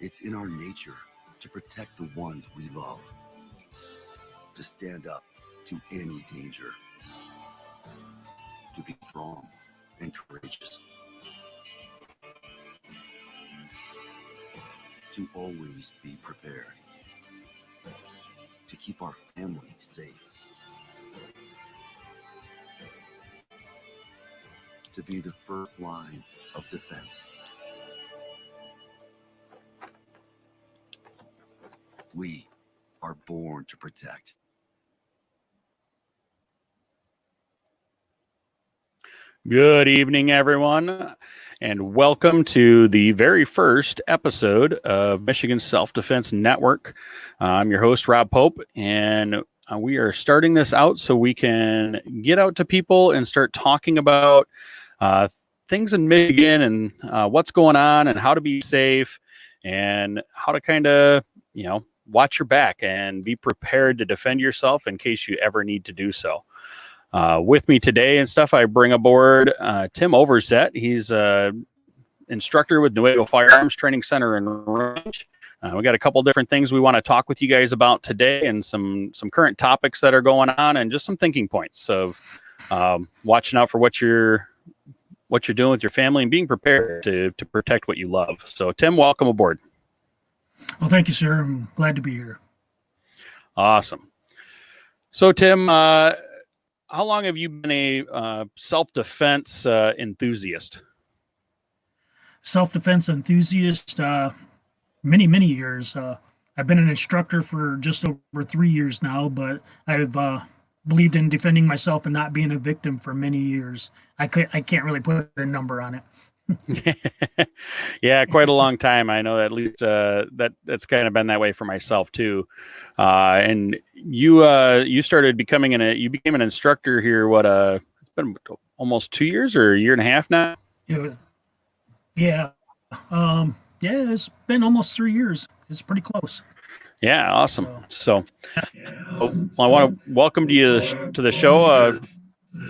It's in our nature to protect the ones we love, to stand up to any danger, to be strong and courageous, to always be prepared, to keep our family safe, to be the first line of defense. We are born to protect. Good evening, everyone, and welcome to the very first episode of Michigan Self-Defense Network. I'm your host, Rob Pope, and we are starting this out so we can get out to people and start talking about things in Michigan and what's going on and how to be safe and how to kind of, watch your back and be prepared to defend yourself in case you ever need to do so. With me today and stuff, I bring aboard Tim Overzet. He's an instructor with Nuevo Firearms Training Center and Range. We got a couple different things we want to talk with you guys about today, and some current topics that are going on, and just some thinking points of watching out for what you're doing with your family and being prepared to protect what you love. So, Tim, welcome aboard. Well, thank you, sir. I'm glad to be here. Awesome. So, Tim, how long have you been a self-defense enthusiast? Self-defense enthusiast, many years. I've been an instructor for just over 3 years now, but I've believed in defending myself and not being a victim for many years. I can't really put a number on it. Yeah, quite a long time. I know at least that's kind of been that way for myself too. And you started becoming you became an instructor here. It's been almost 2 years or a year and a half now. Yeah. It's been almost 3 years. It's pretty close. Yeah, awesome. So I want to welcome you to the show.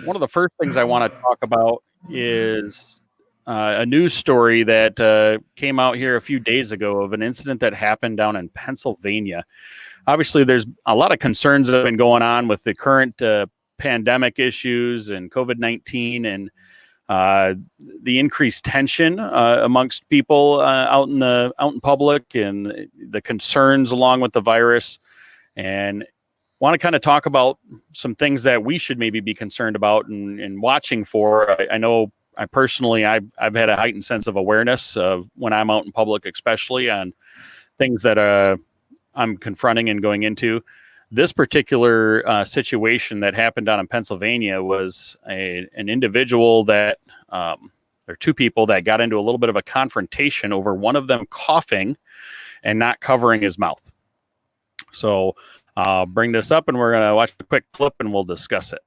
One of the first things I want to talk about is a news story that came out here a few days ago of an incident that happened down in Pennsylvania. Obviously, there's a lot of concerns that have been going on with the current pandemic issues and COVID-19 and the increased tension amongst people out in public, and the concerns along with the virus. And want to kind of talk about some things that we should maybe be concerned about and watching for. I know I've had a heightened sense of awareness of when I'm out in public, especially on things that I'm confronting and going into. This particular situation that happened down in Pennsylvania was an individual that, or two people that got into a little bit of a confrontation over one of them coughing and not covering his mouth. So I'll bring this up and we're going to watch a quick clip and we'll discuss it.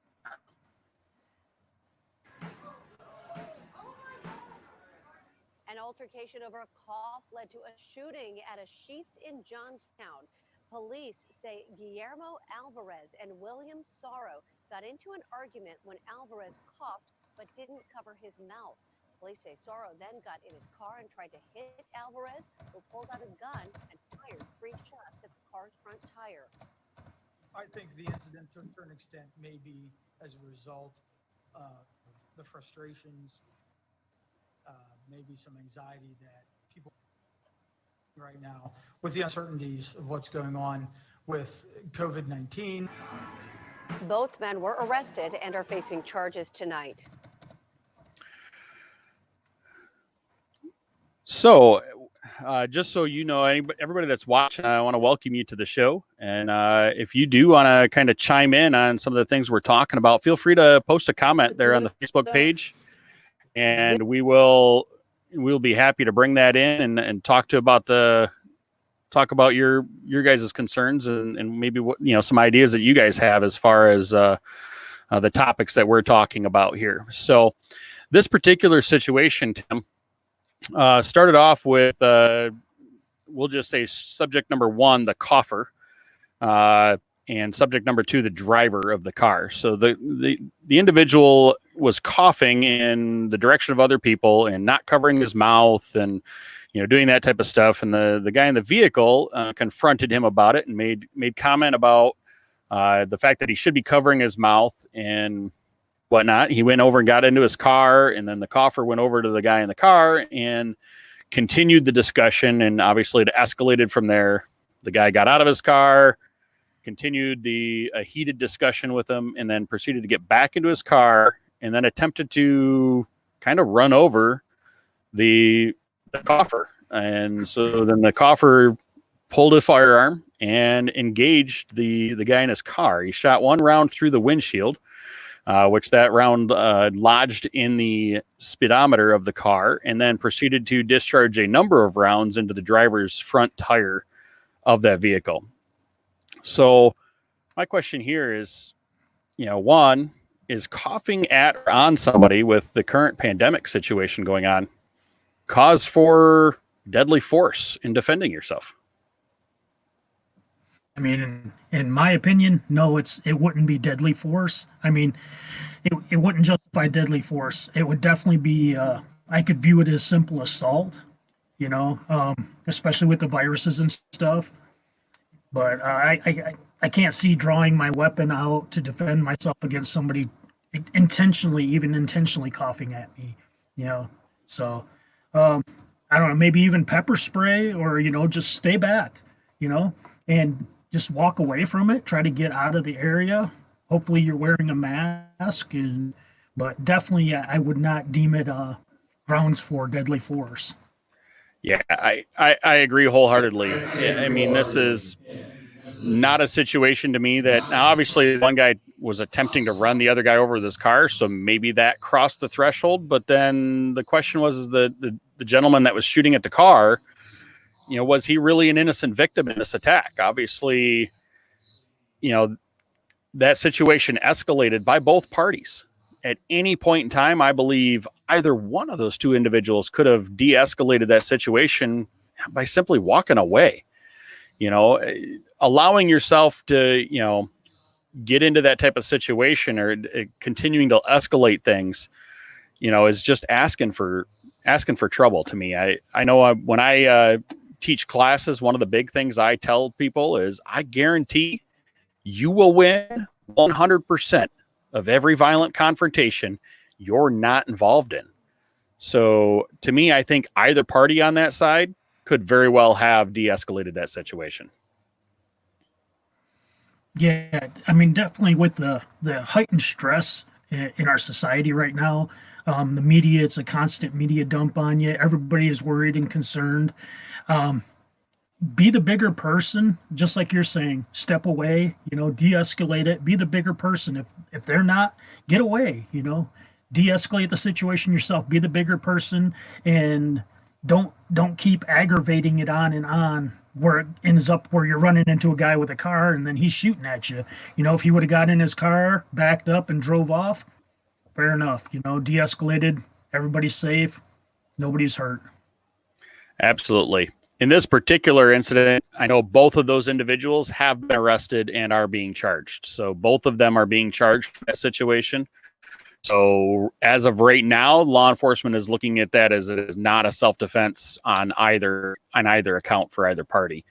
Altercation over a cough led to a shooting at a Sheetz in Johnstown. Police say Guillermo Alvarez and William Sorrow got into an argument when Alvarez coughed but didn't cover his mouth. Police say Sorrow then got in his car and tried to hit Alvarez, who pulled out a gun and fired 3 shots at the car's front tire. I think the incident, to a certain extent, may be as a result of the frustrations, maybe some anxiety that people right now with the uncertainties of what's going on with COVID-19. Both men were arrested and are facing charges tonight. So, just so you know, everybody that's watching, I want to welcome you to the show. And if you do want to kind of chime in on some of the things we're talking about, feel free to post a comment there on the Facebook page. And we'll be happy to bring that in and talk about your guys' concerns and maybe what, some ideas that you guys have as far as the topics that we're talking about here. So this particular situation, Tim, started off with we'll just say subject number 1, the cougher, and subject number 2, the driver of the car. So the individual was coughing in the direction of other people and not covering his mouth and doing that type of stuff. And the guy in the vehicle confronted him about it and made comment about the fact that he should be covering his mouth and whatnot. He went over and got into his car, and then the coffer went over to the guy in the car and continued the discussion. And obviously it escalated from there. The guy got out of his car, continued a heated discussion with him, and then proceeded to get back into his car and then attempted to kind of run over the coffer. And so then the coffer pulled a firearm and engaged the guy in his car. He shot one round through the windshield, which that round lodged in the speedometer of the car, and then proceeded to discharge a number of rounds into the driver's front tire of that vehicle. So my question here is, one, is coughing at or on somebody with the current pandemic situation going on cause for deadly force in defending yourself? I mean, in my opinion, no, it wouldn't be deadly force. I mean, it wouldn't justify deadly force. It would definitely be, I could view it as simple assault, especially with the viruses and stuff. But I can't see drawing my weapon out to defend myself against somebody even intentionally coughing at me, So, I don't know, maybe even pepper spray or, just stay back, and just walk away from it, try to get out of the area. Hopefully you're wearing a mask, but definitely I would not deem it grounds for deadly force. Yeah, I agree wholeheartedly. I mean, this is not a situation to me that, now obviously one guy was attempting to run the other guy over with his car, so maybe that crossed the threshold. But then the question was, the gentleman that was shooting at the car, was he really an innocent victim in this attack? Obviously, that situation escalated by both parties. At any point in time, I believe either one of those two individuals could have de-escalated that situation by simply walking away. Allowing yourself to, get into that type of situation or continuing to escalate things, is just asking for trouble to me. I know when I teach classes, one of the big things I tell people is I guarantee you will win 100% of every violent confrontation you're not involved in. So to me, I think either party on that side could very well have de-escalated that situation. Yeah, I mean, definitely with the heightened stress in our society right now, the media, it's a constant media dump on you. Everybody is worried and concerned. Be the bigger person, just like you're saying, step away, de-escalate it, be the bigger person. If they're not, get away, de-escalate the situation yourself, be the bigger person, and don't keep aggravating it on and on where it ends up where you're running into a guy with a car and then he's shooting at you. If he would have got in his car, backed up and drove off, fair enough, de-escalated, everybody's safe, nobody's hurt. Absolutely. In this particular incident, I know both of those individuals have been arrested and are being charged. So both of them are being charged for that situation. So as of right now, law enforcement is looking at that as it is not a self-defense on either account for either party.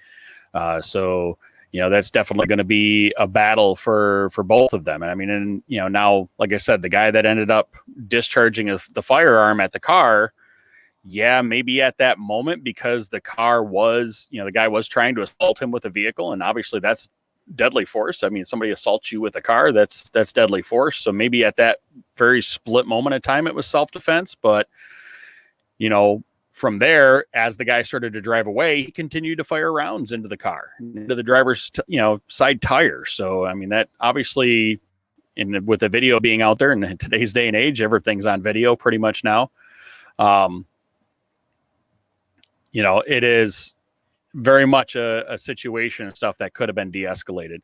So that's definitely going to be a battle for both of them. And I mean, and now, like I said, the guy that ended up discharging the firearm at the car, yeah, maybe at that moment, because the car was, the guy was trying to assault him with a vehicle, and obviously that's deadly force. I mean, somebody assaults you with a car, that's deadly force. So maybe at that very split moment of time, it was self-defense. But, from there, as the guy started to drive away, he continued to fire rounds into the car, into the driver's, side tire. So, I mean, that obviously, with the video being out there in today's day and age, everything's on video pretty much now. It is very much a situation and stuff that could have been de-escalated.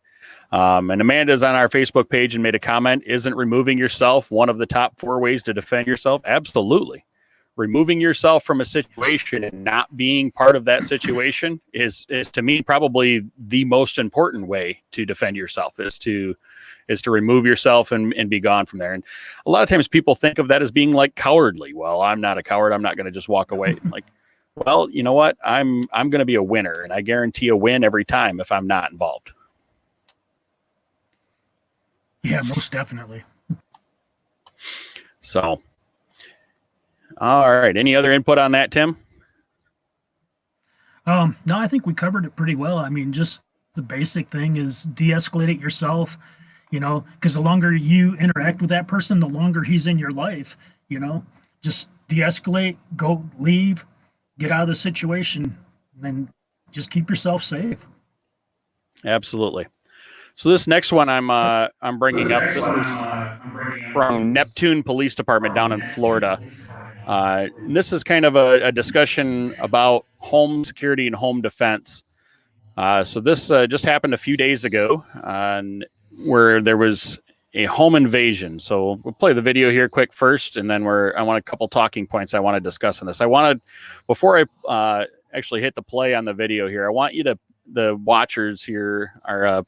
And Amanda's on our Facebook page and made a comment, isn't removing yourself one of the top 4 ways to defend yourself? Absolutely. Removing yourself from a situation and not being part of that situation is to me probably the most important way to defend yourself, is to remove yourself and be gone from there. And a lot of times people think of that as being like cowardly. Well, I'm not a coward. I'm not going to just walk away. Like, well, you know what? I'm going to be a winner, and I guarantee a win every time if I'm not involved. Yeah, most definitely. So, all right. Any other input on that, Tim? No, I think we covered it pretty well. I mean, just the basic thing is de-escalate it yourself, because the longer you interact with that person, the longer he's in your life, just de-escalate, go leave, get out of the situation, and then just keep yourself safe. Absolutely. So this next one I'm bringing up, this was from Neptune Police Department down in Florida. And this is kind of a discussion about home security and home defense. So this just happened a few days ago, where there was a home invasion. So we'll play the video here quick first, and then I want a couple talking points I want to discuss on this. Before I actually hit the play on the video here, I want the watchers here, our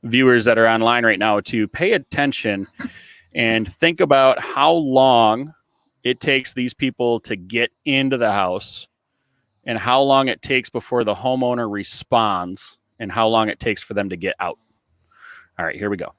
viewers that are online right now, to pay attention and think about how long it takes these people to get into the house, and how long it takes before the homeowner responds, and how long it takes for them to get out. All right, here we go.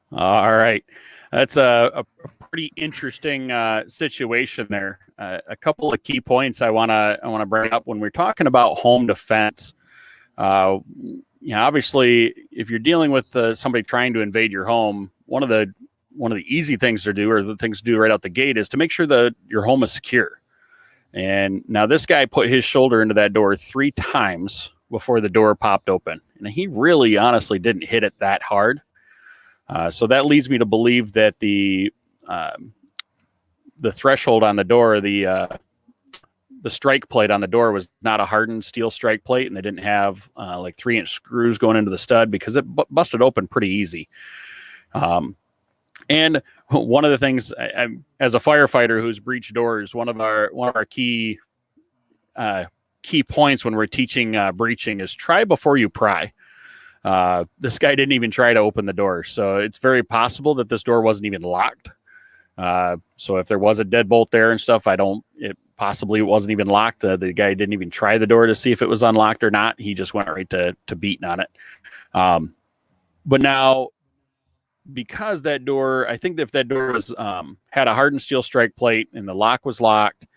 All right. That's a pretty interesting situation there. A couple of key points I want to bring up when we're talking about home defense. Obviously, if you're dealing with somebody trying to invade your home, one of the easy things to do, or the things to do right out the gate, is to make sure that your home is secure. And now this guy put his shoulder into that door 3 times before the door popped open, and he really, honestly, didn't hit it that hard. So that leads me to believe that the threshold on the door, the strike plate on the door, was not a hardened steel strike plate, and they didn't have like 3-inch screws going into the stud, because it busted open pretty easy. And one of the things, as a firefighter who's breached doors, one of our key points when we're teaching breaching is try before you pry. This guy didn't even try to open the door, so it's very possible that this door wasn't even locked. So if there was a deadbolt there and stuff, possibly it wasn't even locked. The guy didn't even try the door to see if it was unlocked or not. He just went right to beating on it. But now, because that door, I think that if that door was had a hardened steel strike plate and the lock was locked,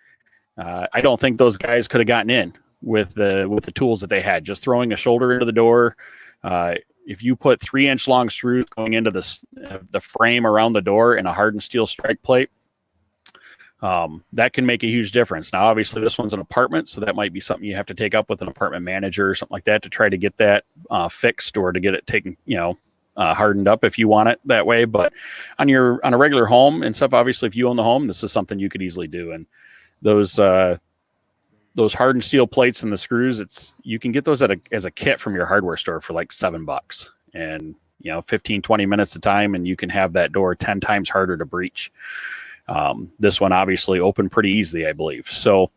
I don't think those guys could have gotten in with the tools that they had. Just throwing a shoulder into the door. If you put 3-inch long screws going into the frame around the door and a hardened steel strike plate, that can make a huge difference. Now, obviously, this one's an apartment, so that might be something you have to take up with an apartment manager or something like that to try to get that fixed, or to get it taken, hardened up if you want it that way. But on a regular home and stuff, obviously, if you own the home, this is something you could easily do. And those hardened steel plates and the screws, you can get those as a kit from your hardware store for like $7, and 15-20 minutes of time, and you can have that door 10 times harder to breach. This one obviously opened pretty easily, I believe. So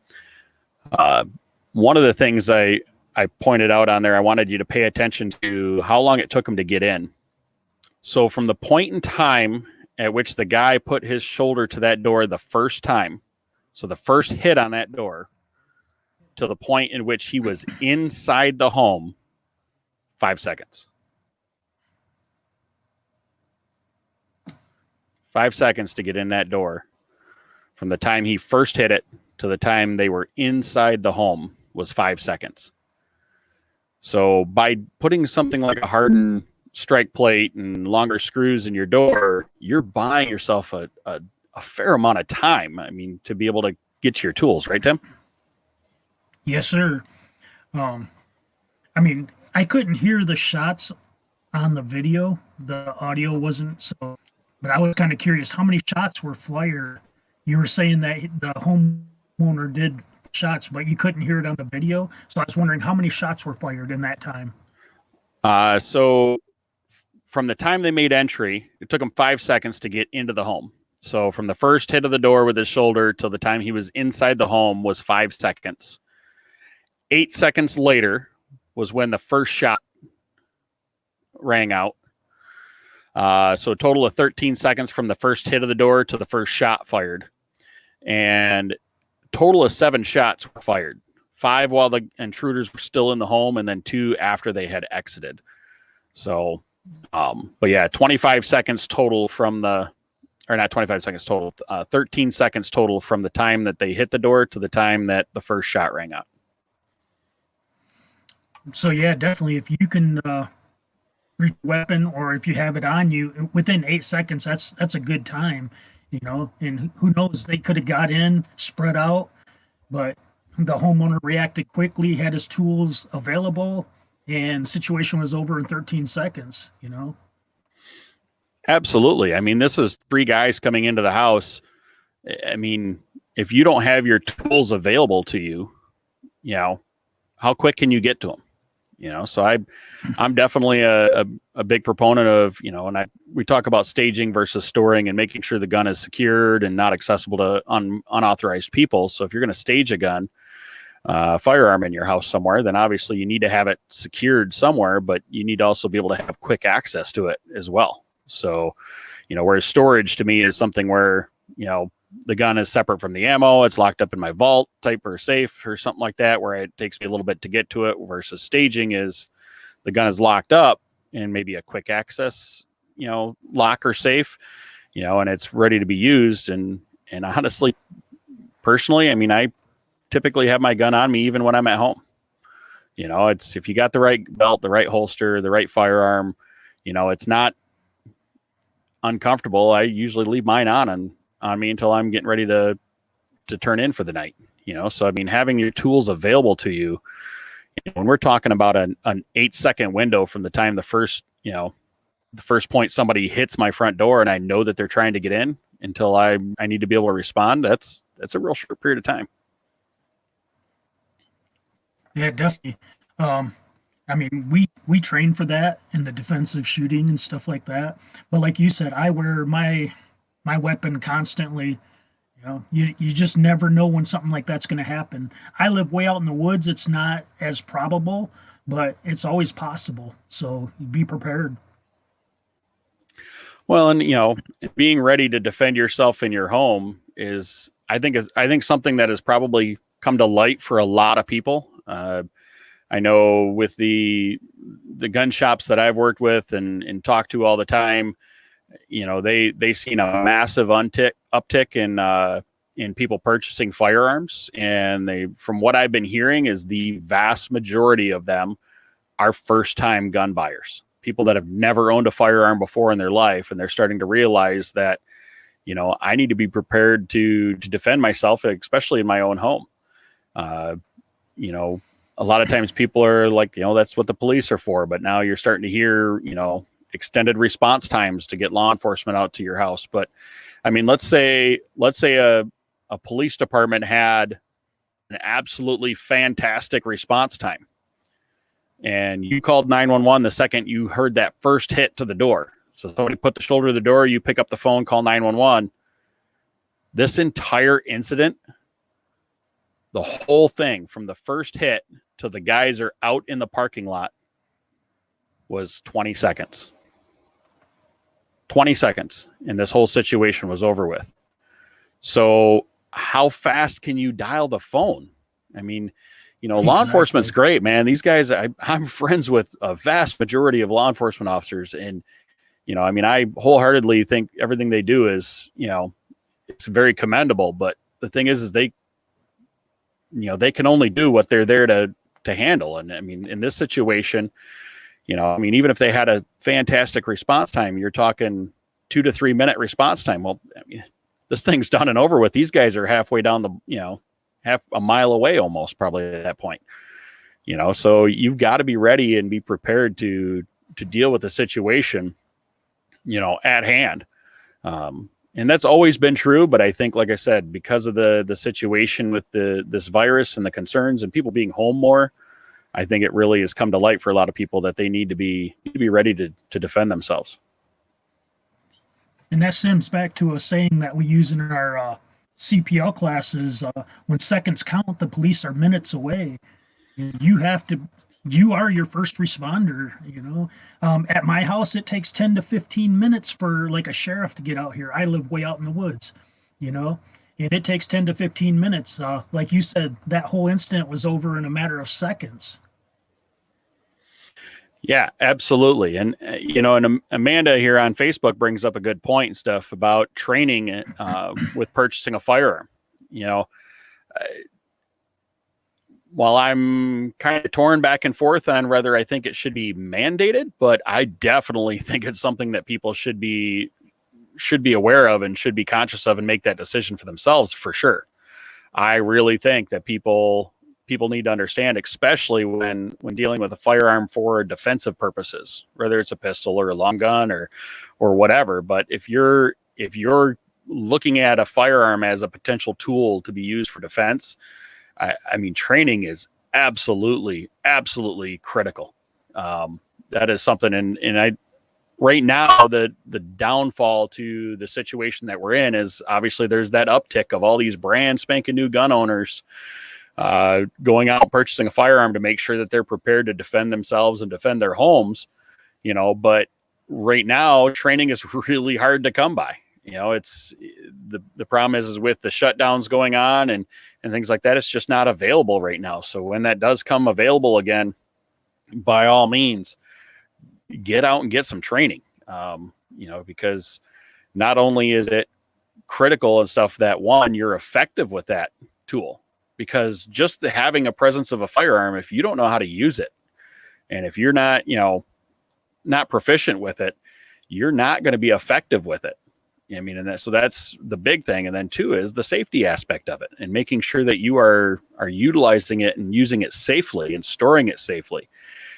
one of the things I pointed out on there, I wanted you to pay attention to how long it took him to get in. So from the point in time at which the guy put his shoulder to that door the first time, so the first hit on that door, to the point in which he was inside the home, 5 seconds. 5 seconds to get in that door. From the time he first hit it to the time they were inside the home was 5 seconds. So by putting something like a hardened strike plate and longer screws in your door, you're buying yourself a fair amount of time. I mean, to be able to get to your tools, right, Tim? Yes, sir. I mean, I couldn't hear the shots on the video. The audio wasn't, so But I was kind of curious, how many shots were fired? You were saying that the homeowner did shots, but you couldn't hear it on the video. So I was wondering how many shots were fired in that time. So from the time they made entry, it took them 5 seconds to get into the home. So from the first hit of the door with his shoulder till the time he was inside the home was 5 seconds. 8 seconds later was when the first shot rang out. So a total of 13 seconds from the first hit of the door to the first shot fired. And total of 7 shots were fired. 5 while the intruders were still in the home, and then 2 after they had exited. So, but yeah, 25 seconds total from the, or not 25 seconds total, 13 seconds total from the time that they hit the door to the time that the first shot rang out. So yeah, definitely. If you can reach a weapon, or if you have it on you within 8 seconds, that's a good time, you know. And who knows, they could have got in, spread out, but the homeowner reacted quickly, had his tools available, and the situation was over in 13 seconds, you know. Absolutely. I mean, this is 3 guys coming into the house. I mean, if you don't have your tools available to you, you know, how quick can you get to them? You know, so I'm definitely a big proponent of, you know, and we talk about staging versus storing and making sure the gun is secured and not accessible to unauthorized people. So if you're going to stage a gun, firearm in your house somewhere, then obviously you need to have it secured somewhere, but you need to also be able to have quick access to it as well. So, you know, whereas storage to me is something where, you know, the gun is separate from the ammo. It's locked up in my vault type or safe or something like that, where it takes me a little bit to get to it, versus staging is the gun is locked up and maybe a quick access, you know, lock or safe, you know, and it's ready to be used. And honestly, personally, I mean, I typically have my gun on me even when I'm at home. You know, it's, if you got the right belt, the right holster, the right firearm, you know, it's not uncomfortable. I usually leave mine on me until I'm getting ready to turn in for the night, you know? So, I mean, having your tools available to you, when we're talking about an 8-second window from the time the first point somebody hits my front door and I know that they're trying to get in until I need to be able to respond, that's a real short period of time. Yeah, definitely. I mean, we train for that in the defensive shooting and stuff like that. But like you said, I wear my weapon constantly. You know, you just never know when something like that's going to happen. I live way out in the woods. It's not as probable, but it's always possible. So be prepared. Well, and, you know, being ready to defend yourself in your home is, I think something that has probably come to light for a lot of people. I know with the gun shops that I've worked with and talked to all the time, you know, they seen a massive uptick in people purchasing firearms. And from what I've been hearing, is the vast majority of them are first-time gun buyers, people that have never owned a firearm before in their life. And they're starting to realize that, you know, I need to be prepared to defend myself, especially in my own home. You know, a lot of times people are like, you know, that's what the police are for. But now you're starting to hear, you know, extended response times to get law enforcement out to your house. But I mean, let's say a police department had an absolutely fantastic response time, and you called 911 the second you heard that first hit to the door. So somebody put the shoulder to the door, you pick up the phone, call 911. This entire incident, the whole thing from the first hit to the guys are out in the parking lot, was 20 seconds. 20 seconds, and this whole situation was over with. So how fast can you dial the phone? I mean, you know, law enforcement's great, man. These guys, I'm friends with a vast majority of law enforcement officers. And, you know, I mean, I wholeheartedly think everything they do is, you know, it's very commendable. But the thing is they, you know, they can only do what they're there to handle. And I mean, in this situation, you know, I mean, even if they had a fantastic response time, you're talking 2 to 3 minute response time. Well, I mean, this thing's done and over with. These guys are halfway down the, you know, half a mile away almost probably at that point, you know, so you've got to be ready and be prepared to deal with the situation, you know, at hand. And that's always been true. But I think, like I said, because of the situation with this virus and the concerns and people being home more, I think it really has come to light for a lot of people that they need to be ready to defend themselves. And that stems back to a saying that we use in our CPL classes: when seconds count, the police are minutes away. You have to, you are your first responder. At my house, it takes 10 to 15 minutes for like a sheriff to get out here. I live way out in the woods, and it takes 10 to 15 minutes. Like you said, that whole incident was over in a matter of seconds. Yeah, absolutely. And, and Amanda here on Facebook brings up a good point and stuff about training with purchasing a firearm. While I'm kind of torn back and forth on whether I think it should be mandated, but I definitely think it's something that people should be aware of and should be conscious of and make that decision for themselves, for sure. I really think that people need to understand, especially when dealing with a firearm for defensive purposes, whether it's a pistol or a long gun or whatever. But if you're looking at a firearm as a potential tool to be used for defense, I mean, training is absolutely critical. That is something, and right now the downfall to the situation that we're in is obviously there's that uptick of all these brand spanking new gun owners going out and purchasing a firearm to make sure that they're prepared to defend themselves and defend their homes, but right now training is really hard to come by. It's the problem is with the shutdowns going on and things like that, it's just not available right now. So when that does come available again, by all means, get out and get some training, because not only is it critical and stuff that, one, you're effective with that tool, because just having a presence of a firearm, if you don't know how to use it, and if you're not, not proficient with it, you're not going to be effective with it. I mean, so that's the big thing. And then two is the safety aspect of it and making sure that you are utilizing it and using it safely and storing it safely.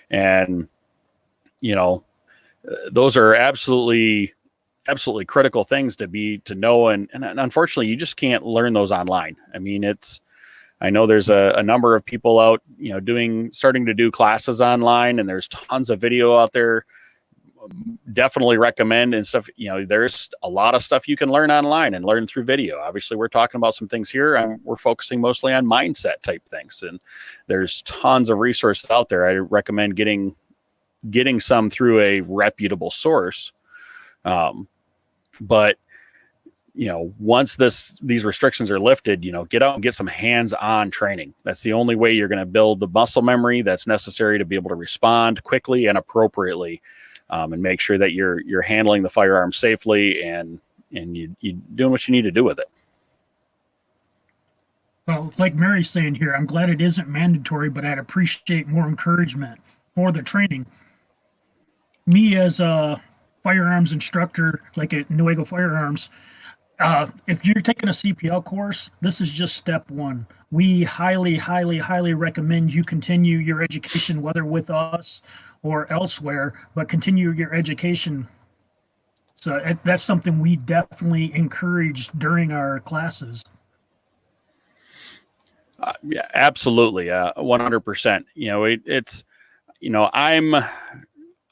And, those are absolutely critical things to know. And unfortunately, you just can't learn those online. I mean, I know there's a number of people out, starting to do classes online, and there's tons of video out there. Definitely recommend and stuff. There's a lot of stuff you can learn online and learn through video. Obviously, we're talking about some things here, and we're focusing mostly on mindset type things. And there's tons of resources out there. I recommend getting some through a reputable source. But once these restrictions are lifted, get out and get some hands-on training. That's the only way you're going to build the muscle memory that's necessary to be able to respond quickly and appropriately, and make sure that you're handling the firearm safely and you doing what you need to do with it. Well, like Mary's saying here, I'm glad it isn't mandatory, but I'd appreciate more encouragement for the training. Me as a firearms instructor, like at Nuevo Firearms, if you're taking a CPL course, this is just step one. We highly recommend you continue your education, whether with us or elsewhere, but continue your education. So that's something we definitely encourage during our classes. Yeah, absolutely. 100%.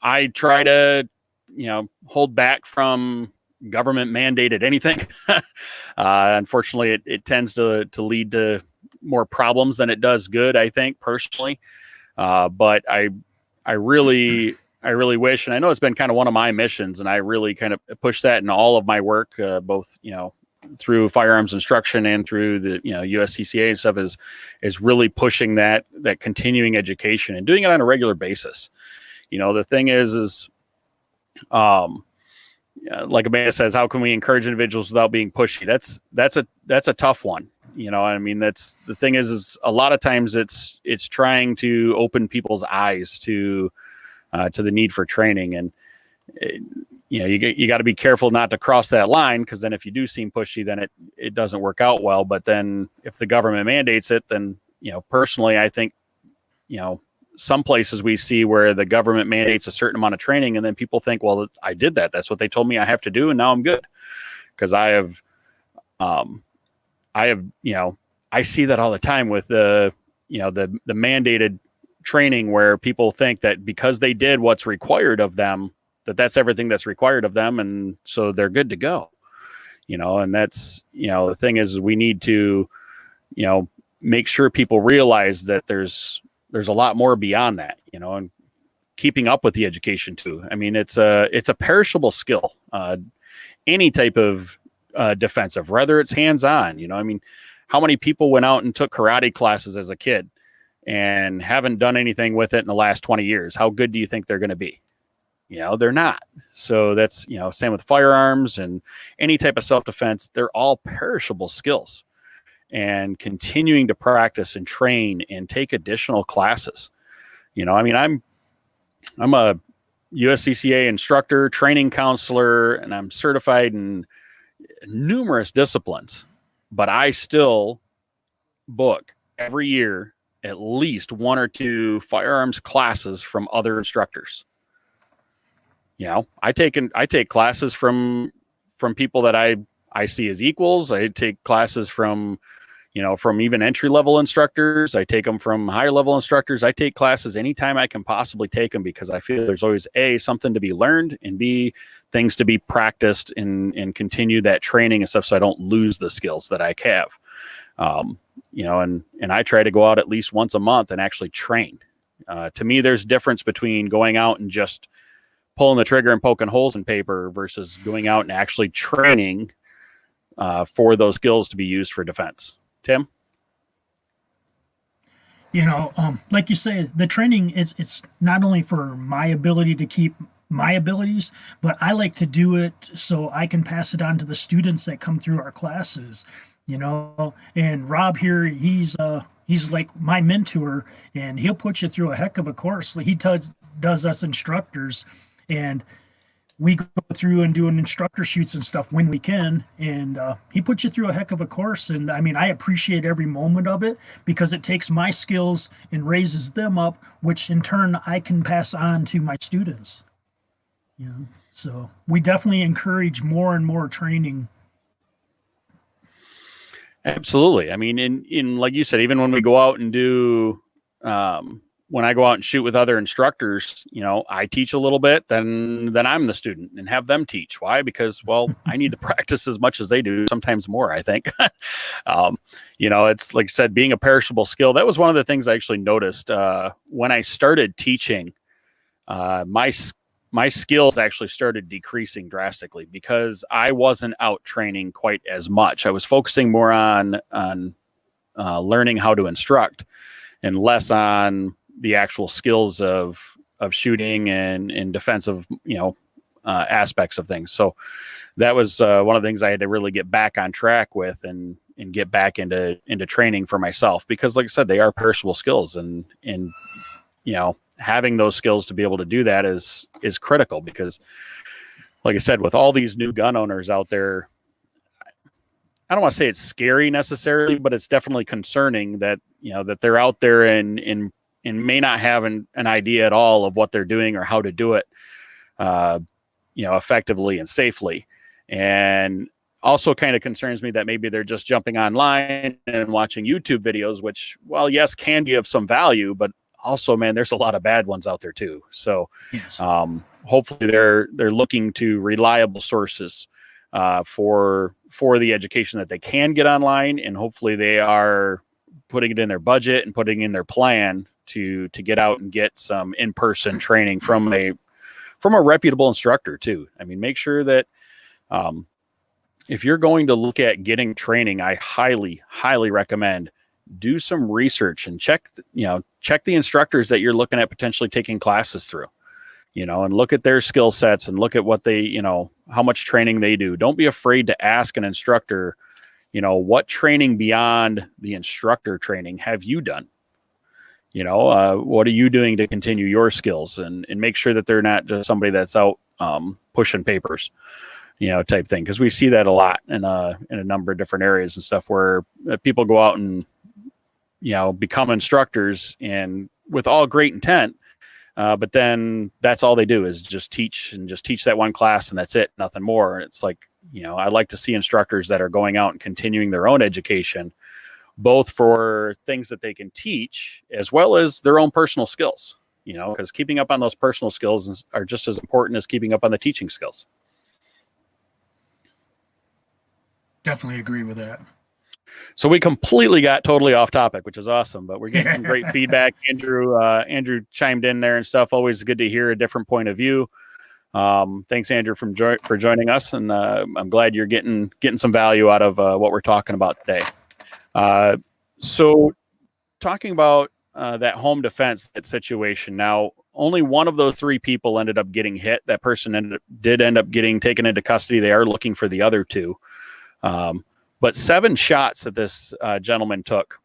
I try to, hold back from government mandated anything. Unfortunately, it tends to lead to more problems than it does good, I think, personally. But I really wish, and I know it's been kind of one of my missions, and I really kind of push that in all of my work, both, through firearms instruction and through the, USCCA and stuff, is really pushing that continuing education and doing it on a regular basis. The thing is, like Amanda says, how can we encourage individuals without being pushy? That's a tough one. I mean, that's the thing is a lot of times it's trying to open people's eyes to the need for training. And, you got to be careful not to cross that line, because then if you do seem pushy, then it doesn't work out well. But then if the government mandates it, then, personally, I think, some places we see where the government mandates a certain amount of training, and then people think, well, I did that. That's what they told me I have to do, and now I'm good. Because I have, I see that all the time with the mandated training where people think that because they did what's required of them, that's everything that's required of them, and so they're good to go. And that's, the thing is, we need to, make sure people realize that there's a lot more beyond that, and keeping up with the education too. I mean, it's a perishable skill, any type of defensive, whether it's hands-on, I mean, how many people went out and took karate classes as a kid and haven't done anything with it in the last 20 years? How good do you think they're going to be? They're not. So that's, same with firearms and any type of self-defense. They're all perishable skills, and continuing to practice and train and take additional classes. I mean, I'm a USCCA instructor, training counselor, and I'm certified in numerous disciplines, but I still book every year at least 1 or 2 firearms classes from other instructors. I take classes from people that I see as equals. I take classes from even entry-level instructors. I take them from higher-level instructors. I take classes anytime I can possibly take them, because I feel there's always A, something to be learned, and B, things to be practiced and continue that training and stuff, so I don't lose the skills that I have. And I try to go out at least once a month and actually train. To me, there's a difference between going out and just pulling the trigger and poking holes in paper versus going out and actually training for those skills to be used for defense. Tim? Like you say, the training it's not only for my ability to keep my abilities, but I like to do it so I can pass it on to the students that come through our classes. And Rob here, he's like my mentor, and he'll put you through a heck of a course. He does us instructors, and we go through and do an instructor shoots and stuff when we can. And he puts you through a heck of a course. And I mean, I appreciate every moment of it, because it takes my skills and raises them up, which in turn I can pass on to my students. So we definitely encourage more and more training. Absolutely. I mean, in like you said, even when we go out and do, when I go out and shoot with other instructors, I teach a little bit, then I'm the student and have them teach. Why? Because, well, I need to practice as much as they do, sometimes more, I think. It's like I said, being a perishable skill. That was one of the things I actually noticed when I started teaching. My skills actually started decreasing drastically because I wasn't out training quite as much. I was focusing more on learning how to instruct and less on the actual skills of shooting and defensive, aspects of things. So that was one of the things I had to really get back on track with and get back into training for myself, because like I said, they are perishable skills, and having those skills to be able to do that is critical, because like I said, with all these new gun owners out there, I don't want to say it's scary necessarily, but it's definitely concerning that, that they're out there and may not have an idea at all of what they're doing or how to do it, effectively and safely. And also kind of concerns me that maybe they're just jumping online and watching YouTube videos, which, well, yes, can be of some value, but also, man, there's a lot of bad ones out there too. So Yes. Hopefully they're looking to reliable sources for the education that they can get online, and hopefully they are putting it in their budget and putting in their plan to get out and get some in-person training from a reputable instructor too. I mean, make sure that if you're going to look at getting training, I highly, highly recommend do some research and check the instructors that you're looking at potentially taking classes through, and look at their skill sets and look at what they, how much training they do. Don't be afraid to ask an instructor, what training beyond the instructor training have you done? What are you doing to continue your skills, and make sure that they're not just somebody that's out pushing papers, type thing. Because we see that a lot in a number of different areas and stuff, where people go out and, become instructors and with all great intent. But then that's all they do is just teach that one class, and that's it, nothing more. And it's like, I'd like to see instructors that are going out and continuing their own education, both for things that they can teach as well as their own personal skills, because keeping up on those personal skills are just as important as keeping up on the teaching skills. Definitely agree with that. So we completely got totally off topic, which is awesome, but we're getting some great feedback. Andrew chimed in there and stuff. Always good to hear a different point of view. Thanks, Andrew, for joining us, and I'm glad you're getting some value out of what we're talking about today. So talking about that home defense, that situation. Now, only one of those three people ended up getting hit. That person did end up getting taken into custody. They are looking for the other two. But 7 shots that this gentleman took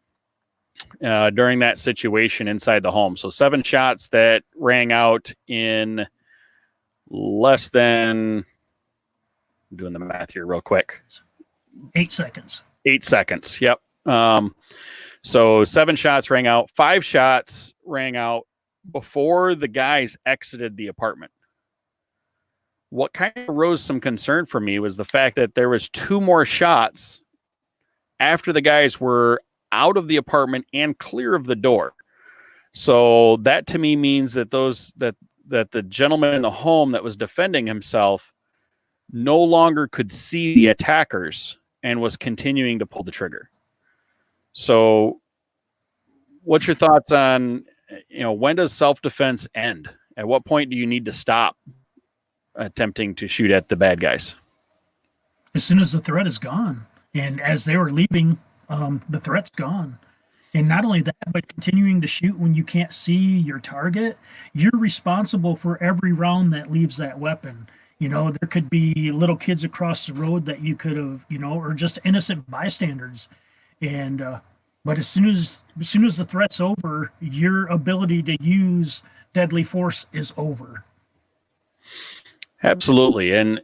during that situation inside the home. So 7 shots that rang out in less than, I'm doing the math here real quick. 8 seconds. 8 seconds. Yep. So 7 shots rang out. 5 shots rang out before the guys exited the apartment. What kind of rose some concern for me was the fact that there was 2 more shots after the guys were out of the apartment and clear of the door. So that to me means that that the gentleman in the home that was defending himself no longer could see the attackers and was continuing to pull the trigger. So what's your thoughts on, when does self-defense end? At what point do you need to stop attempting to shoot at the bad guys? As soon as the threat is gone. And as they were leaving, the threat's gone. And not only that, but continuing to shoot when you can't see your target, you're responsible for every round that leaves that weapon. There could be little kids across the road that you could have, or just innocent bystanders. And but as soon as the threat's over, your ability to use deadly force is over. Absolutely. And,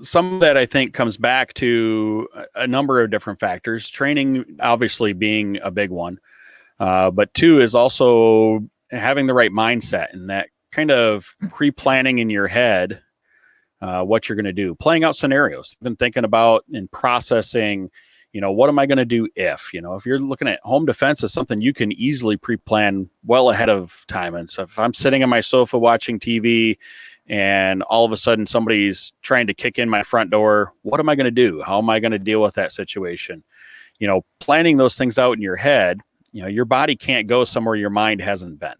some of that I think comes back to a number of different factors, training obviously being a big one. But 2 is also having the right mindset and that kind of pre-planning in your head what you're going to do, playing out scenarios, even thinking about and processing, what am I going to do if you're looking at home defense as something you can easily pre-plan well ahead of time. And so if I'm sitting on my sofa watching TV and all of a sudden somebody's trying to kick in my front door, what am I going to do? How am I going to deal with that situation? Planning those things out in your head, your body can't go somewhere your mind hasn't been.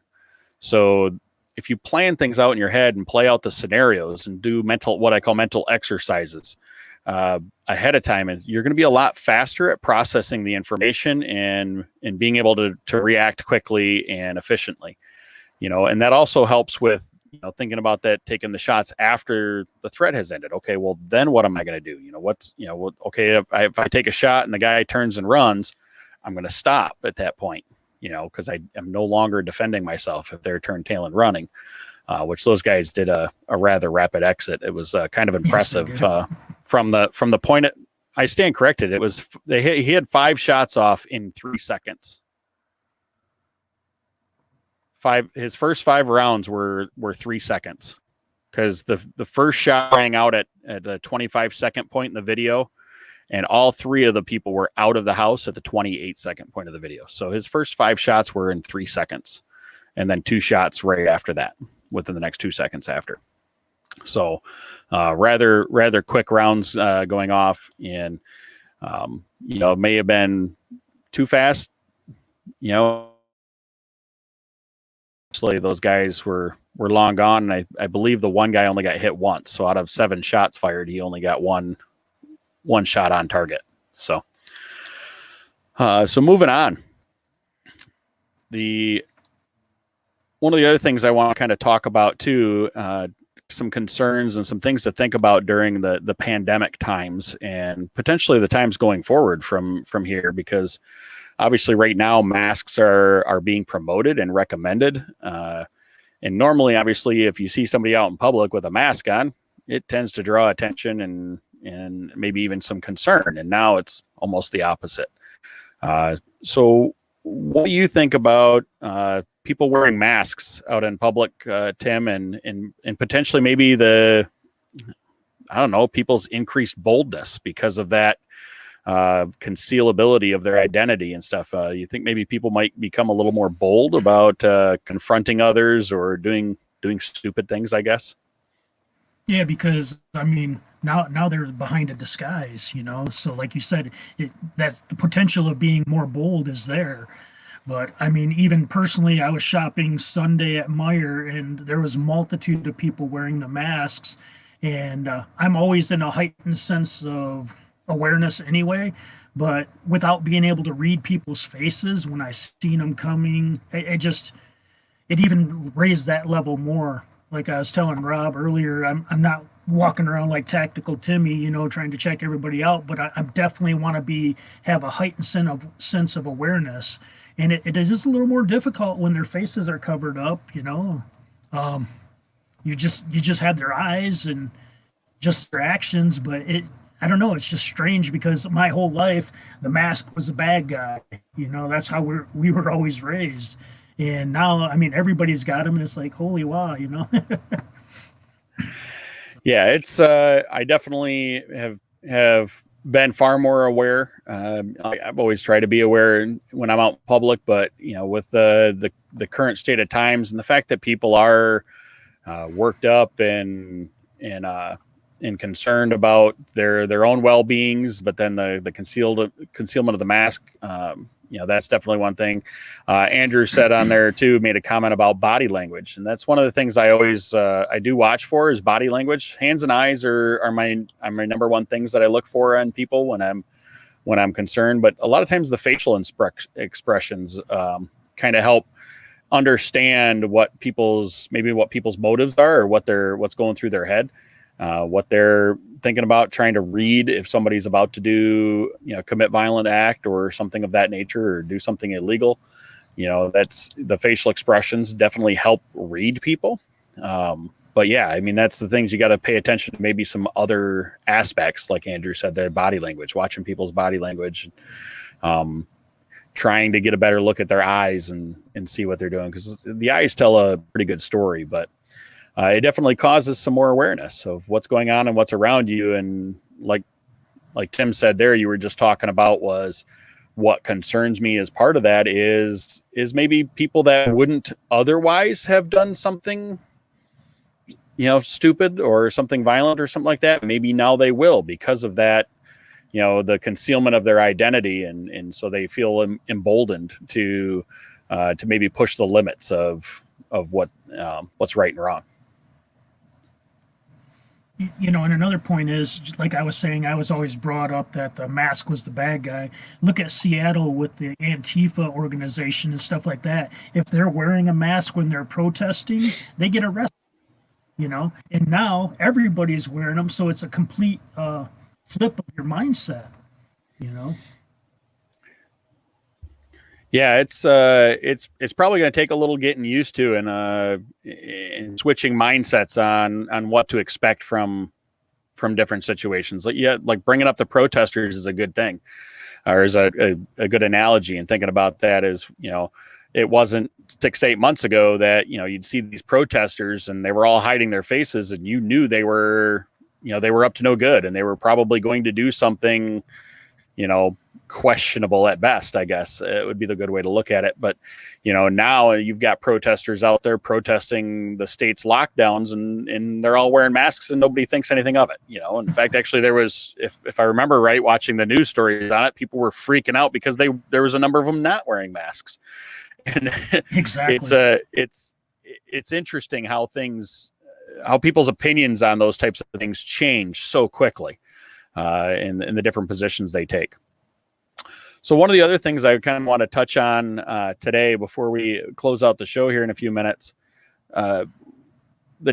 So if you plan things out in your head and play out the scenarios and do what I call mental exercises ahead of time, and you're going to be a lot faster at processing the information and being able to react quickly and efficiently, and that also helps with, thinking about that, taking the shots after the threat has ended. Okay, well, then what am I going to do? Okay, if I take a shot and the guy turns and runs, I'm going to stop at that point, because I am no longer defending myself if they're turned tail and running, which those guys did a rather rapid exit. It was kind of impressive. Yes, from the point I stand corrected. It was he had 5 shots off in 3 seconds. His first 5 rounds were 3 seconds, because the first shot rang out at a 25-second point in the video, and all 3 of the people were out of the house at the 28-second point of the video. So his first 5 shots were in 3 seconds, and then 2 shots right after that, within the next 2 seconds after. So rather quick rounds going off, and it may have been too fast. Those guys were long gone, and I believe the one guy only got hit once. So out of 7 shots fired, he only got one shot on target. So moving on. One of the other things I want to kind of talk about too, some concerns and some things to think about during the pandemic times, and potentially the times going forward from here, because obviously right now masks are being promoted and recommended. And normally, obviously, if you see somebody out in public with a mask on, it tends to draw attention and maybe even some concern. And now it's almost the opposite. So what do you think about people wearing masks out in public, Tim, and potentially maybe I don't know, people's increased boldness because of that concealability of their identity and stuff. You think maybe people might become a little more bold about confronting others or doing stupid things, I guess? Yeah, because I mean, now they're behind a disguise, So like you said, that's the potential of being more bold is there. But I mean, even personally, I was shopping Sunday at Meijer, and there was a multitude of people wearing the masks. And I'm always in a heightened sense of awareness anyway. But without being able to read people's faces when I seen them coming, it even raised that level more. Like I was telling Rob earlier, I'm not walking around like Tactical Timmy, trying to check everybody out, but I definitely want to have a heightened sense of awareness. And it is just a little more difficult when their faces are covered up, you just have their eyes and just their actions, but I don't know, it's just strange because my whole life the mask was a bad guy. That's how we were always raised. And now, I mean, everybody's got them, and it's like, holy wow, Yeah, it's I definitely have been far more aware. I've always tried to be aware when I'm out in public, but with the current state of times and the fact that people are worked up and concerned about their own well-beings, but then the concealment of the mask, that's definitely one thing. Andrew said on there too, made a comment about body language, and that's one of the things I always I do watch for is body language. Hands and eyes are my number one things that I look for on people when I'm concerned. But a lot of times the facial expressions kind of help understand what people's motives are, or what's going through their head, what they're thinking about, trying to read if somebody's about to do, commit violent act or something of that nature, or do something illegal. That's the facial expressions definitely help read people. But yeah, I mean, that's the things you got to pay attention to. Maybe some other aspects, like Andrew said, their body language, watching people's body language, trying to get a better look at their eyes and see what they're doing. Because the eyes tell a pretty good story, but it definitely causes some more awareness of what's going on and what's around you. And like Tim said there, you were just talking about was what concerns me as part of that is maybe people that wouldn't otherwise have done something, stupid or something violent or something like that. Maybe now they will because of that, the concealment of their identity. And so they feel emboldened to maybe push the limits of what's right and wrong. And another point is, like I was saying, I was always brought up that the mask was the bad guy. Look at Seattle with the Antifa organization and stuff like that. If they're wearing a mask when they're protesting, they get arrested, and now everybody's wearing them. So it's a complete flip of your mindset, Yeah, it's probably going to take a little getting used to and switching mindsets on what to expect from different situations. Like bringing up the protesters is a good thing, or is a good analogy. And thinking about that is, it wasn't 6-8 months ago that you'd see these protesters and they were all hiding their faces, and you knew they were up to no good, and they were probably going to do something, questionable at best, I guess it would be the good way to look at it. But now you've got protesters out there protesting the state's lockdowns, and they're all wearing masks and nobody thinks anything of it. In fact, actually there was, if I remember right, watching the news stories on it, people were freaking out because there was a number of them not wearing masks. And exactly, it's interesting how people's opinions on those types of things change so quickly, in the different positions they take. So one of the other things I kind of want to touch on today before we close out the show here in a few minutes, the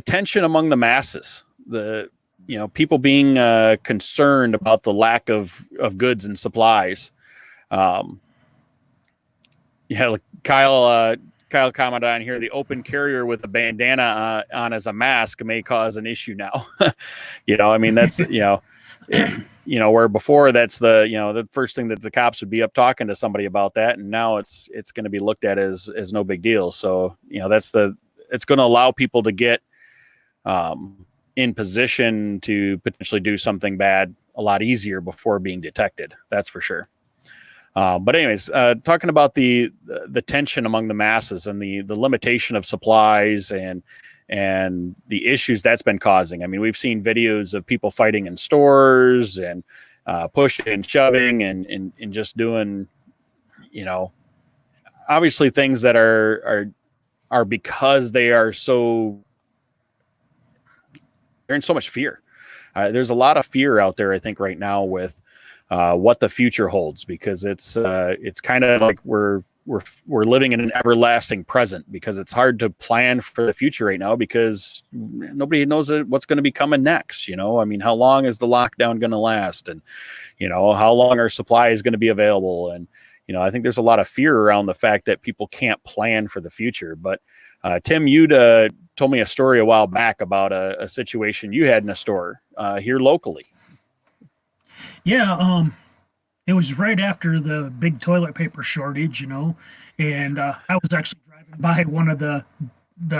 tension among the masses, people being concerned about the lack of goods and supplies. Like Kyle commented on here, the open carrier with a bandana on as a mask may cause an issue now. I mean, that's, where before that's the first thing that the cops would be up talking to somebody about that, and now it's going to be looked at as no big deal. So it's going to allow people to get in position to potentially do something bad a lot easier before being detected. That's for sure. But anyways, talking about the tension among the masses and the limitation of supplies and the issues that's been causing. I mean, we've seen videos of people fighting in stores and pushing and shoving and just doing, obviously things that are because they're in so much fear. There's a lot of fear out there, I think, right now with what the future holds, because it's kind of like we're living in an everlasting present, because it's hard to plan for the future right now because nobody knows what's going to be coming next. I mean, how long is the lockdown going to last, and how long our supply is going to be available, and I think there's a lot of fear around the fact that people can't plan for the future. But Tim, you'd told me a story a while back about a situation you had in a store here locally. Yeah, it was right after the big toilet paper shortage, and I was actually driving by one of the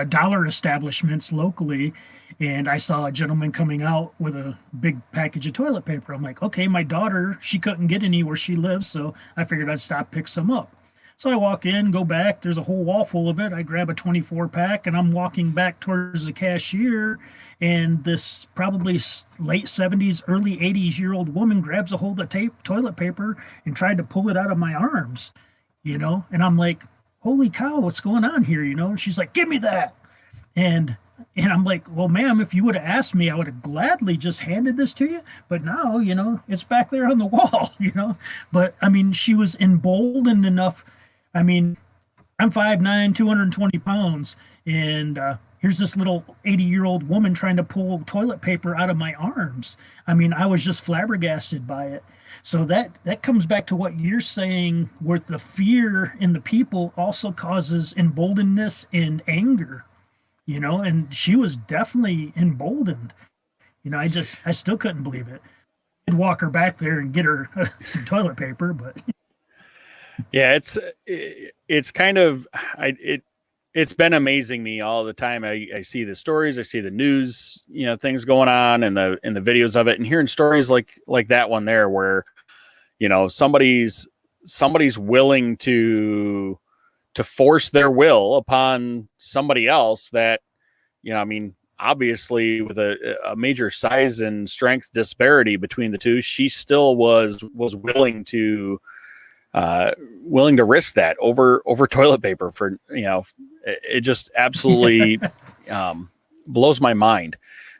dollar establishments locally, and I saw a gentleman coming out with a big package of toilet paper. I'm like, okay, my daughter, she couldn't get any where she lives, so I figured I'd stop, pick some up. So I walk in, go back, there's a whole wall full of it. I grab a 24 pack and I'm walking back towards the cashier, and this probably late 70s, early 80s year old woman grabs a hold of toilet paper and tried to pull it out of my arms, and I'm like, holy cow, what's going on here? And she's like, give me that. And I'm like, well, ma'am, if you would have asked me, I would have gladly just handed this to you. But now, it's back there on the wall, But I mean, she was emboldened enough. I mean, I'm 5'9", 220 pounds, and here's this little 80-year-old woman trying to pull toilet paper out of my arms. I mean, I was just flabbergasted by it. So that comes back to what you're saying, where the fear in the people also causes emboldenedness and anger, and she was definitely emboldened. I still couldn't believe it. I'd walk her back there and get her some toilet paper, but... Yeah, it's kind of it's been amazing me all the time. I see the stories, I see the news, things going on, and the videos of it, and hearing stories like that one there, where somebody's willing to force their will upon somebody else that I mean, obviously with a major size and strength disparity between the two, she still was willing to risk that over toilet paper for, it just absolutely blows my mind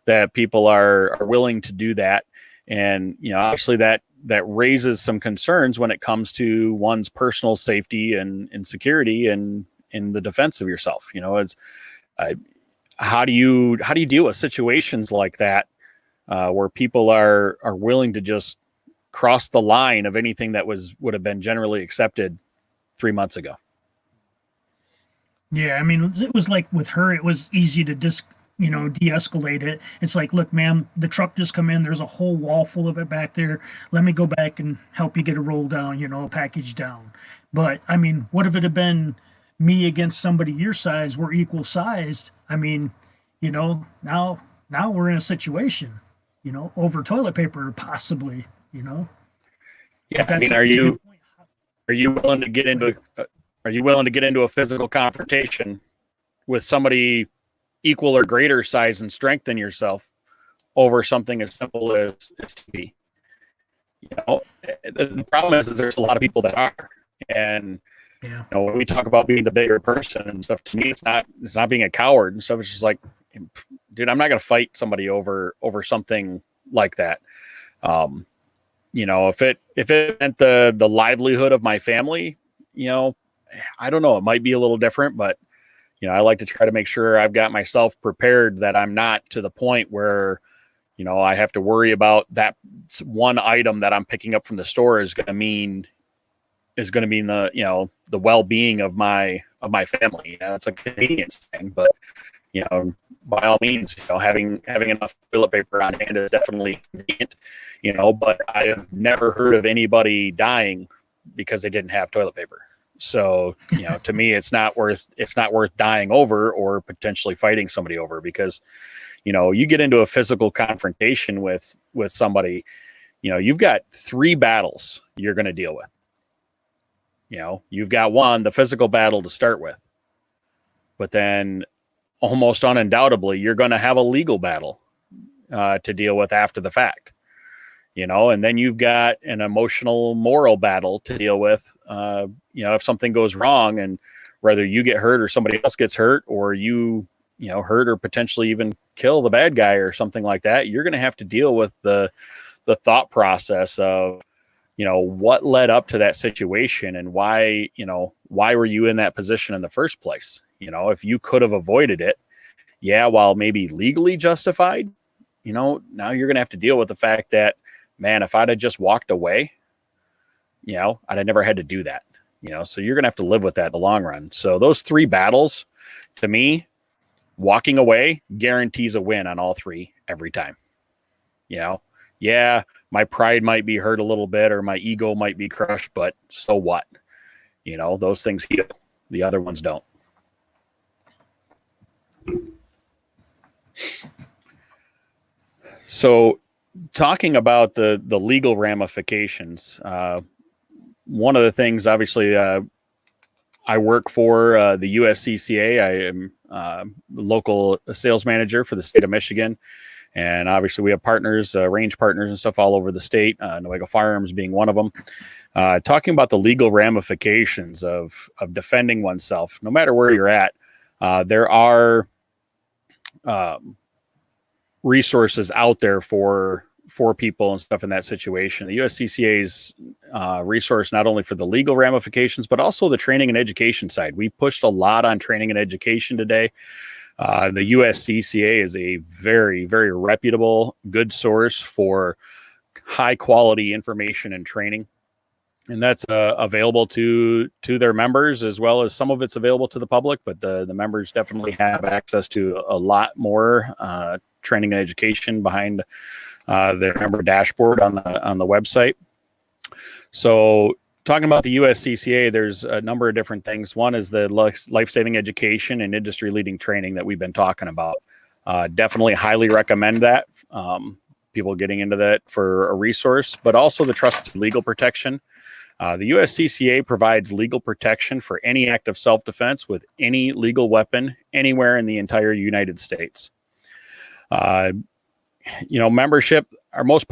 that people are willing to do that. And, obviously that raises some concerns when it comes to one's personal safety and security and in the defense of yourself. How do you deal with situations like that where people are willing to just cross the line of anything that would have been generally accepted 3 months ago? Yeah, I mean, it was like with her, it was easy to de-escalate it. It's like, look, ma'am, the truck just come in. There's a whole wall full of it back there. Let me go back and help you get a roll down, a package down. But I mean, what if it had been me against somebody your size? We're equal sized. I mean, now we're in a situation, over toilet paper, possibly. Yeah, I mean, are you willing to get into a physical confrontation with somebody equal or greater size and strength than yourself over something as simple as TV? The problem is there's a lot of people that are, and when we talk about being the bigger person and stuff, to me it's not being a coward and stuff. It's just like, dude, I'm not going to fight somebody over something like that. If it meant the livelihood of my family, I don't know, it might be a little different, but I like to try to make sure I've got myself prepared, that I'm not to the point where, I have to worry about that one item that I'm picking up from the store is going to mean the, the well-being of my family. It's a convenience thing, but by all means, having enough toilet paper on hand is definitely convenient, but I have never heard of anybody dying because they didn't have toilet paper. So, to me, it's not worth dying over or potentially fighting somebody over, because, you get into a physical confrontation with somebody, you've got 3 battles you're going to deal with. You've got one, the physical battle to start with, but then almost undoubtedly, you're going to have a legal battle to deal with after the fact, and then you've got an emotional, moral battle to deal with, if something goes wrong, and whether you get hurt or somebody else gets hurt, or you hurt or potentially even kill the bad guy or something like that, you're going to have to deal with the thought process of, what led up to that situation, and why were you in that position in the first place? If you could have avoided it, while maybe legally justified, now you're going to have to deal with the fact that, man, if I'd have just walked away, I'd have never had to do that, so you're going to have to live with that in the long run. So those 3 battles, to me, walking away guarantees a win on all 3 every time. My pride might be hurt a little bit, or my ego might be crushed, but so what? Those things heal. The other ones don't. So, talking about the legal ramifications, one of the things, obviously, I work for the USCCA. I am local sales manager for the state of Michigan. And obviously, we have partners, range partners and stuff all over the state, Newaygo Firearms being one of them. Talking about the legal ramifications of defending oneself, no matter where you're at, there are resources out there for people and stuff in that situation. The USCCA's resource not only for the legal ramifications, but also the training and education side. We pushed a lot on training and education today. The USCCA is a very, very reputable, good source for high quality information and training. And that's available to their members, as well as some of it's available to the public, but the members definitely have access to a lot more training and education behind their member dashboard on the website. So talking about the USCCA, there's a number of different things. One is the life-saving education and industry-leading training that we've been talking about. Definitely highly recommend that. People getting into that for a resource, but also the trusted legal protection. The USCCA provides legal protection for any act of self-defense with any legal weapon anywhere in the entire United States. Membership, our most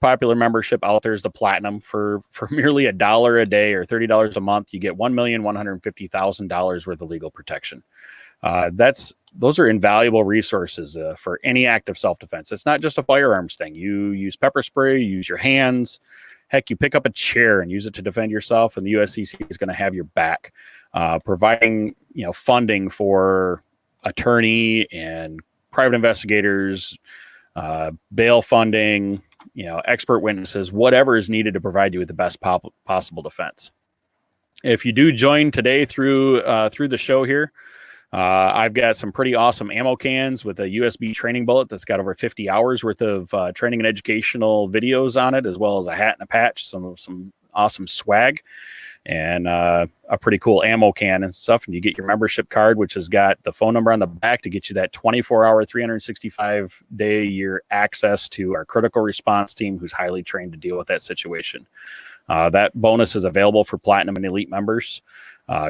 popular membership out there is the Platinum. For merely $1 a day or $30 a month, you get $1,150,000 worth of legal protection. Those are invaluable resources for any act of self-defense. It's not just a firearms thing. You use pepper spray, you use your hands. Heck, you pick up a chair and use it to defend yourself, and the USCCA is going to have your back, providing funding for attorney and private investigators, bail funding, expert witnesses, whatever is needed to provide you with the best possible defense. If you do join today through the show here, I've got some pretty awesome ammo cans with a USB training bullet that's got over 50 hours worth of training and educational videos on it, as well as a hat and a patch, some awesome swag, and a pretty cool ammo can and stuff. And you get your membership card, which has got the phone number on the back to get you that 24-hour, 365-day-a-year access to our critical response team, who's highly trained to deal with that situation. That bonus is available for Platinum and Elite members.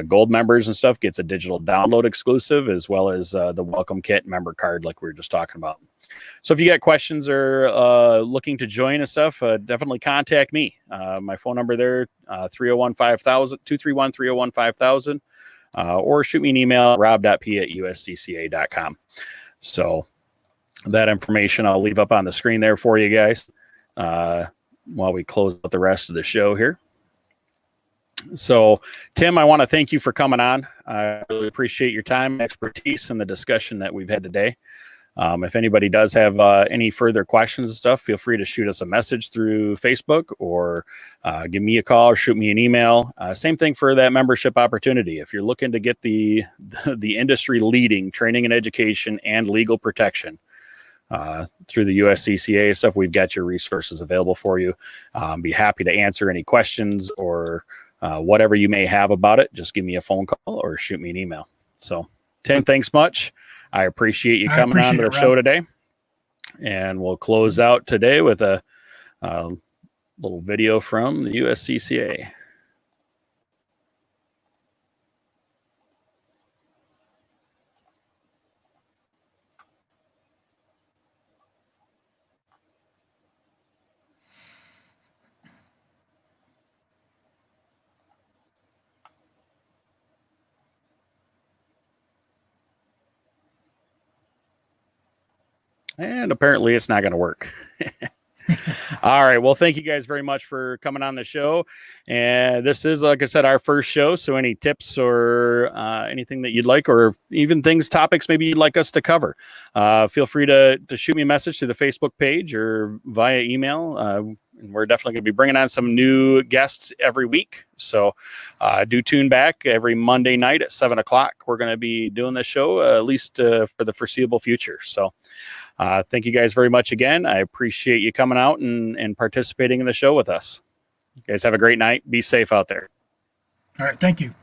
Gold members and stuff gets a digital download exclusive, as well as the welcome kit member card like we were just talking about. So if you got questions or looking to join and stuff, definitely contact me. My phone number there, 231-301-5000, or shoot me an email, rob.p@uscca.com. So that information I'll leave up on the screen there for you guys while we close out the rest of the show here. So, Tim, I want to thank you for coming on. I really appreciate your time and expertise in the discussion that we've had today. If anybody does have any further questions and stuff, feel free to shoot us a message through Facebook or give me a call or shoot me an email. Same thing for that membership opportunity. If you're looking to get the industry leading training and education and legal protection through the USCCA stuff, we've got your resources available for you. Be happy to answer any questions or whatever you may have about it. Just give me a phone call or shoot me an email. So, Tim, thanks much. I appreciate you coming on to the show today. And we'll close out today with a little video from the USCCA. And apparently it's not going to work. All right. Well, thank you guys very much for coming on the show. And this is, like I said, our first show. So any tips or anything that you'd like, or even topics maybe you'd like us to cover, feel free to shoot me a message through the Facebook page or via email. And we're definitely going to be bringing on some new guests every week. So do tune back every Monday night at 7 o'clock. We're going to be doing this show at least for the foreseeable future. So thank you guys very much again. I appreciate you coming out and participating in the show with us. You guys have a great night. Be safe out there. All right. Thank you.